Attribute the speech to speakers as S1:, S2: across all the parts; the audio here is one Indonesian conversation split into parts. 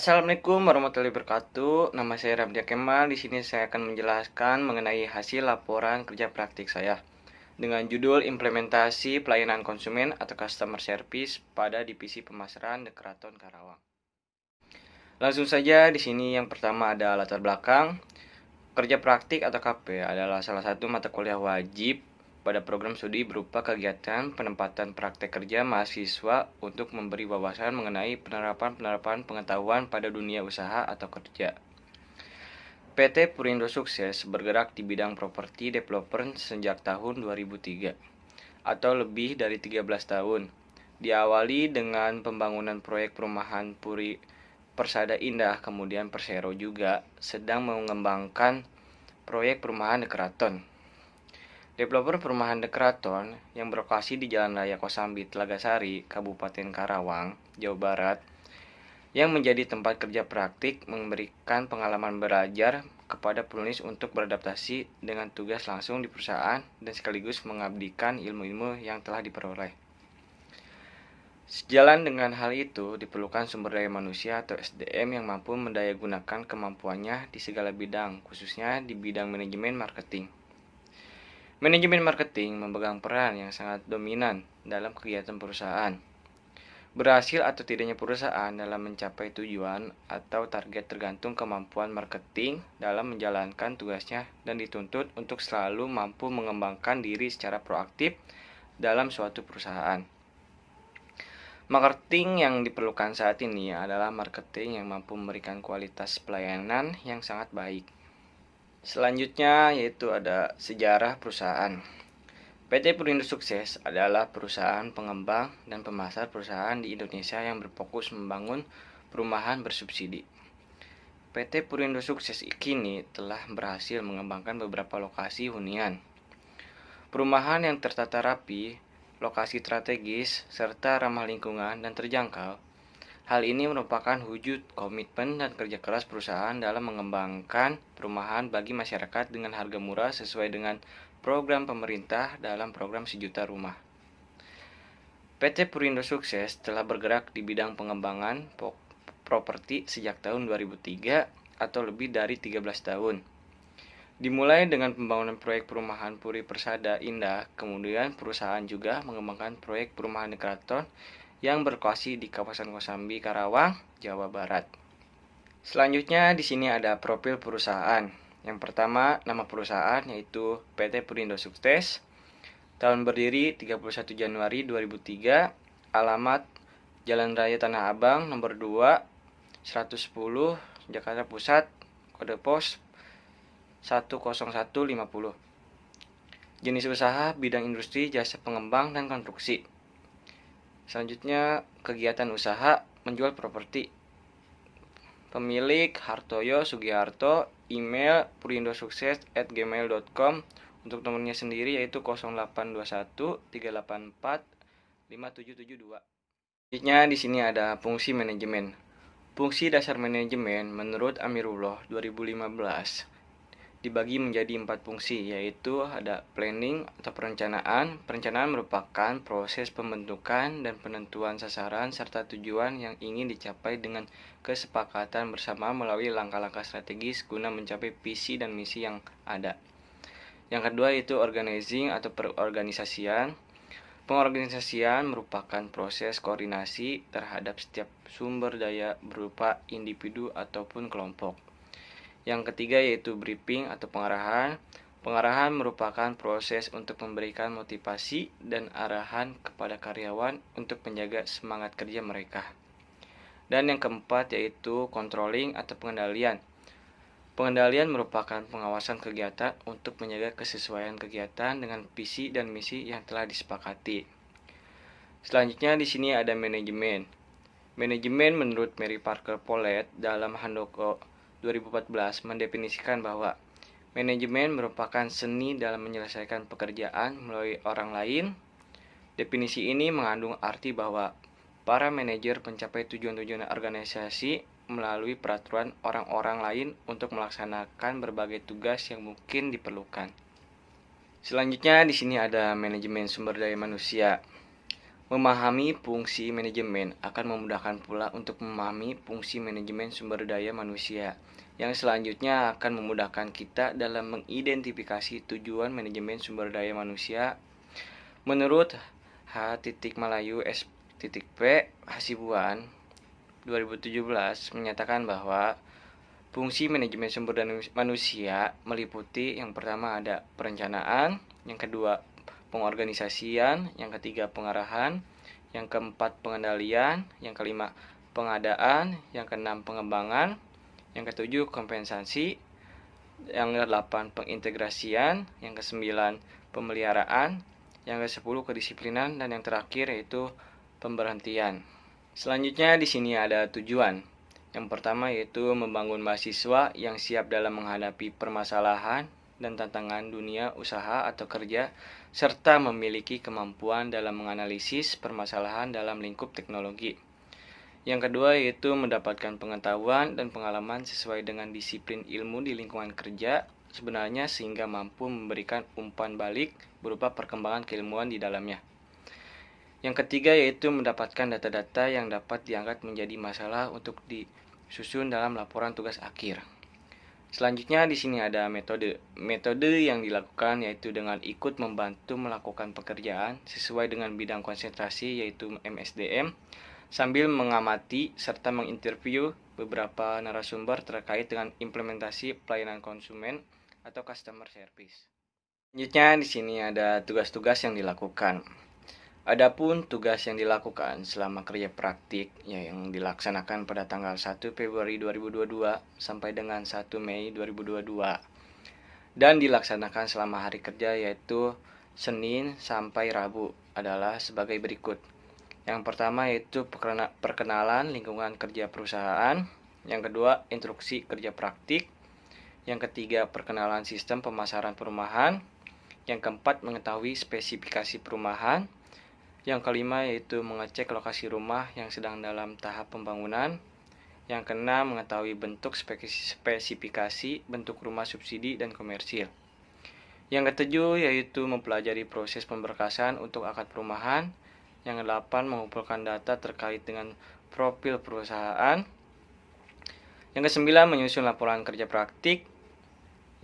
S1: Assalamualaikum warahmatullahi wabarakatuh. Nama saya Ramdia Kemal. Di sini saya akan menjelaskan mengenai hasil laporan kerja praktik saya dengan judul Implementasi Pelayanan Konsumen atau Customer Service pada Divisi Pemasaran The Keraton Karawang. Langsung saja, di sini yang pertama ada latar belakang. Kerja praktik atau KP adalah salah satu mata kuliah wajib pada program studi berupa kegiatan penempatan praktek kerja mahasiswa untuk memberi wawasan mengenai penerapan pengetahuan pada dunia usaha atau kerja. PT Purindo Sukses bergerak di bidang properti developer sejak tahun 2003 atau lebih dari 13 tahun. Diawali dengan pembangunan proyek perumahan Puri Persada Indah, kemudian Persero juga sedang mengembangkan proyek perumahan The Keraton. Developer perumahan The Keraton yang berlokasi di Jalan Raya Kosambi, Telagasari, Kabupaten Karawang, Jawa Barat, yang menjadi tempat kerja praktik memberikan pengalaman belajar kepada penulis untuk beradaptasi dengan tugas langsung di perusahaan dan sekaligus mengabdikan ilmu-ilmu yang telah diperoleh. Sejalan dengan hal itu, diperlukan sumber daya manusia atau SDM yang mampu mendayagunakan kemampuannya di segala bidang, khususnya di bidang manajemen marketing. Manajemen marketing memegang peran yang sangat dominan dalam kegiatan perusahaan. Berhasil atau tidaknya perusahaan dalam mencapai tujuan atau target tergantung kemampuan marketing dalam menjalankan tugasnya dan dituntut untuk selalu mampu mengembangkan diri secara proaktif dalam suatu perusahaan. Marketing yang diperlukan saat ini adalah marketing yang mampu memberikan kualitas pelayanan yang sangat baik. Selanjutnya yaitu ada sejarah perusahaan. PT Purindo Sukses adalah perusahaan pengembang dan pemasar perusahaan di Indonesia yang berfokus membangun perumahan bersubsidi. PT Purindo Sukses kini telah berhasil mengembangkan beberapa lokasi hunian. Perumahan yang tertata rapi, lokasi strategis, serta ramah lingkungan dan terjangkau. Hal ini merupakan wujud komitmen dan kerja keras perusahaan dalam mengembangkan perumahan bagi masyarakat dengan harga murah sesuai dengan program pemerintah dalam program 1 juta rumah. PT Purindo Sukses telah bergerak di bidang pengembangan properti sejak tahun 2003 atau lebih dari 13 tahun. Dimulai dengan pembangunan proyek perumahan Puri Persada Indah, kemudian perusahaan juga mengembangkan proyek perumahan The Keraton yang berlokasi di kawasan Kosambi, Karawang, Jawa Barat. Selanjutnya di sini ada profil perusahaan. Yang pertama, nama perusahaan yaitu PT Purindo Sukses. Tahun berdiri 31 Januari 2003. Alamat Jalan Raya Tanah Abang nomor 2, 110, Jakarta Pusat. Kode pos 10150. Jenis usaha bidang industri, jasa pengembang dan konstruksi. Selanjutnya, kegiatan usaha menjual properti. Pemilik Hartoyo Sugiharto, email purindosukses@gmail.com. Untuk nomornya sendiri yaitu 0821 384 5772. Selanjutnya di sini ada fungsi manajemen. Fungsi dasar manajemen menurut Amirullah 2015 dibagi menjadi 4 fungsi, yaitu ada planning atau perencanaan. Perencanaan merupakan proses pembentukan dan penentuan sasaran serta tujuan yang ingin dicapai dengan kesepakatan bersama melalui langkah-langkah strategis guna mencapai visi dan misi yang ada. Yang kedua yaitu organizing atau perorganisasian. Pengorganisasian merupakan proses koordinasi terhadap setiap sumber daya berupa individu ataupun kelompok. Yang ketiga yaitu briefing atau pengarahan. Pengarahan merupakan proses untuk memberikan motivasi dan arahan kepada karyawan untuk menjaga semangat kerja mereka. Dan yang keempat yaitu controlling atau pengendalian. Pengendalian merupakan pengawasan kegiatan untuk menjaga kesesuaian kegiatan dengan visi dan misi yang telah disepakati. Selanjutnya di sini ada manajemen. Manajemen menurut Mary Parker Polet dalam Handoko 2014 mendefinisikan bahwa manajemen merupakan seni dalam menyelesaikan pekerjaan melalui orang lain. Definisi ini mengandung arti bahwa para manajer mencapai tujuan-tujuan organisasi melalui peraturan orang-orang lain untuk melaksanakan berbagai tugas yang mungkin diperlukan. Selanjutnya di sini ada manajemen sumber daya manusia. Memahami fungsi manajemen akan memudahkan pula untuk memahami fungsi manajemen sumber daya manusia, yang selanjutnya akan memudahkan kita dalam mengidentifikasi tujuan manajemen sumber daya manusia. Menurut H. Malayu S.P. Hasibuan 2017 menyatakan bahwa fungsi manajemen sumber daya manusia meliputi yang pertama ada perencanaan, yang kedua pengorganisasian, yang ketiga pengarahan, yang keempat pengendalian, yang kelima pengadaan, yang keenam pengembangan, yang ketujuh kompensasi, yang kedelapan pengintegrasian, yang kesembilan pemeliharaan, yang ke-10 kedisiplinan, dan yang terakhir yaitu pemberhentian. Selanjutnya di sini ada tujuan. Yang pertama yaitu membangun mahasiswa yang siap dalam menghadapi permasalahan dan tantangan dunia usaha atau kerja, serta memiliki kemampuan dalam menganalisis permasalahan dalam lingkup teknologi. Yang kedua yaitu mendapatkan pengetahuan dan pengalaman sesuai dengan disiplin ilmu di lingkungan kerja sebenarnya sehingga mampu memberikan umpan balik berupa perkembangan keilmuan di dalamnya. Yang ketiga yaitu mendapatkan data-data yang dapat diangkat menjadi masalah untuk disusun dalam laporan tugas akhir. Selanjutnya di sini ada metode. Metode yang dilakukan yaitu dengan ikut membantu melakukan pekerjaan sesuai dengan bidang konsentrasi yaitu MSDM, sambil mengamati serta menginterview beberapa narasumber terkait dengan implementasi pelayanan konsumen atau customer service. Selanjutnya di sini ada tugas-tugas yang dilakukan. Adapun tugas yang dilakukan selama kerja praktik yang dilaksanakan pada tanggal 1 Februari 2022 sampai dengan 1 Mei 2022 dan dilaksanakan selama hari kerja yaitu Senin sampai Rabu adalah sebagai berikut. Yang pertama yaitu perkenalan lingkungan kerja perusahaan, yang kedua instruksi kerja praktik, yang ketiga perkenalan sistem pemasaran perumahan, yang keempat mengetahui spesifikasi perumahan, yang kelima yaitu mengecek lokasi rumah yang sedang dalam tahap pembangunan. Yang keenam mengetahui bentuk spesifikasi bentuk rumah subsidi dan komersil. Yang ketujuh yaitu mempelajari proses pemberkasan untuk akad perumahan. Yang kedelapan mengumpulkan data terkait dengan profil perusahaan. Yang kesembilan menyusun laporan kerja praktik.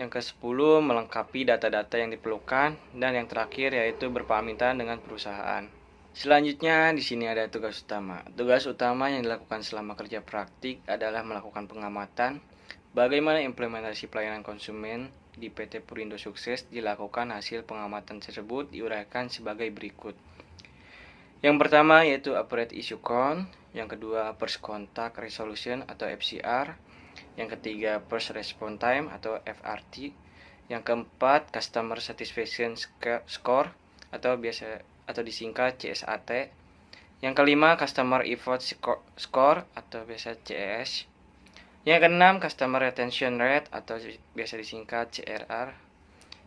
S1: Yang ke-10 melengkapi data-data yang diperlukan, dan yang terakhir yaitu berpamitan dengan perusahaan. Selanjutnya di sini ada tugas utama. Tugas utama yang dilakukan selama kerja praktik adalah melakukan pengamatan bagaimana implementasi pelayanan konsumen di PT Purindo sukses dilakukan. Hasil pengamatan tersebut diuraikan sebagai berikut. Yang pertama yaitu Operate Issue Count, yang kedua First Contact Resolution atau FCR, yang ketiga First Response Time atau FRT, yang keempat Customer Satisfaction Score atau disingkat CSAT, yang kelima Customer Effort Score atau biasa CES, yang keenam Customer Retention Rate atau biasa disingkat CRR,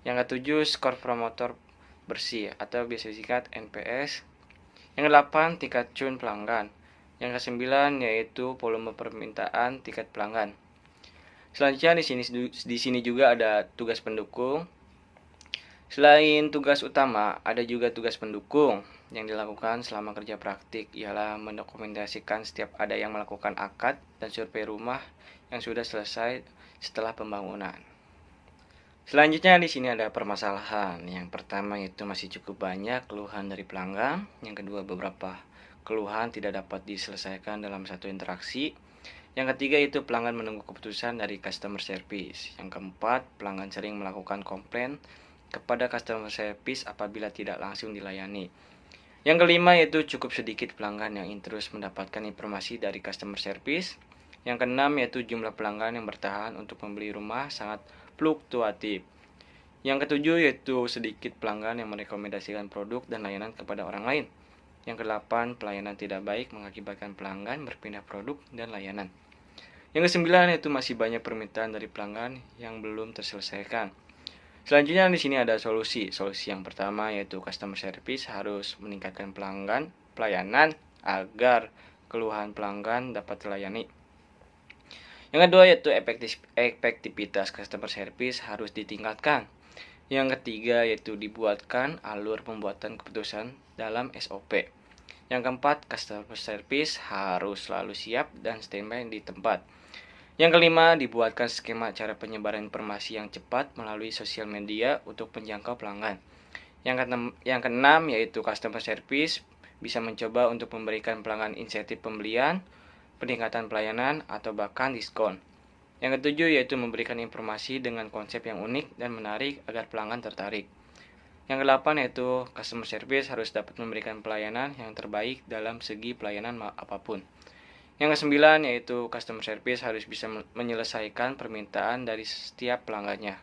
S1: yang ketujuh Skor Promoter Bersih atau biasa disingkat NPS, yang kedelapan tingkat churn pelanggan, yang kesembilan yaitu volume permintaan tiket pelanggan. Selanjutnya di sini juga ada tugas pendukung. Selain tugas utama, ada juga tugas pendukung yang dilakukan selama kerja praktik, ialah mendokumentasikan setiap ada yang melakukan akad dan survei rumah yang sudah selesai setelah pembangunan. Selanjutnya di sini ada permasalahan. Yang pertama itu masih cukup banyak keluhan dari pelanggan. Yang kedua beberapa keluhan tidak dapat diselesaikan dalam satu interaksi. Yang ketiga itu pelanggan menunggu keputusan dari customer service. Yang keempat, pelanggan sering melakukan komplain kepada customer service apabila tidak langsung dilayani. Yang kelima yaitu cukup sedikit pelanggan yang terus mendapatkan informasi dari customer service. Yang keenam yaitu jumlah pelanggan yang bertahan untuk membeli rumah sangat fluktuatif. Yang ketujuh yaitu sedikit pelanggan yang merekomendasikan produk dan layanan kepada orang lain. Yang kedelapan, pelayanan tidak baik mengakibatkan pelanggan berpindah produk dan layanan. Yang kesembilan yaitu masih banyak permintaan dari pelanggan yang belum terselesaikan. Selanjutnya di sini ada solusi. Solusi yang pertama yaitu customer service harus meningkatkan pelayanan agar keluhan pelanggan dapat terlayani. Yang kedua yaitu efektivitas customer service harus ditingkatkan. Yang ketiga yaitu dibuatkan alur pembuatan keputusan dalam SOP. Yang keempat, customer service harus selalu siap dan standby di tempat. Yang kelima, dibuatkan skema cara penyebaran informasi yang cepat melalui sosial media untuk menjangkau pelanggan. Yang keenam yaitu customer service bisa mencoba untuk memberikan pelanggan insentif pembelian, peningkatan pelayanan, atau bahkan diskon. Yang ketujuh yaitu memberikan informasi dengan konsep yang unik dan menarik agar pelanggan tertarik. Yang kedelapan yaitu customer service harus dapat memberikan pelayanan yang terbaik dalam segi pelayanan apapun. Yang kesembilan yaitu customer service harus bisa menyelesaikan permintaan dari setiap pelanggannya.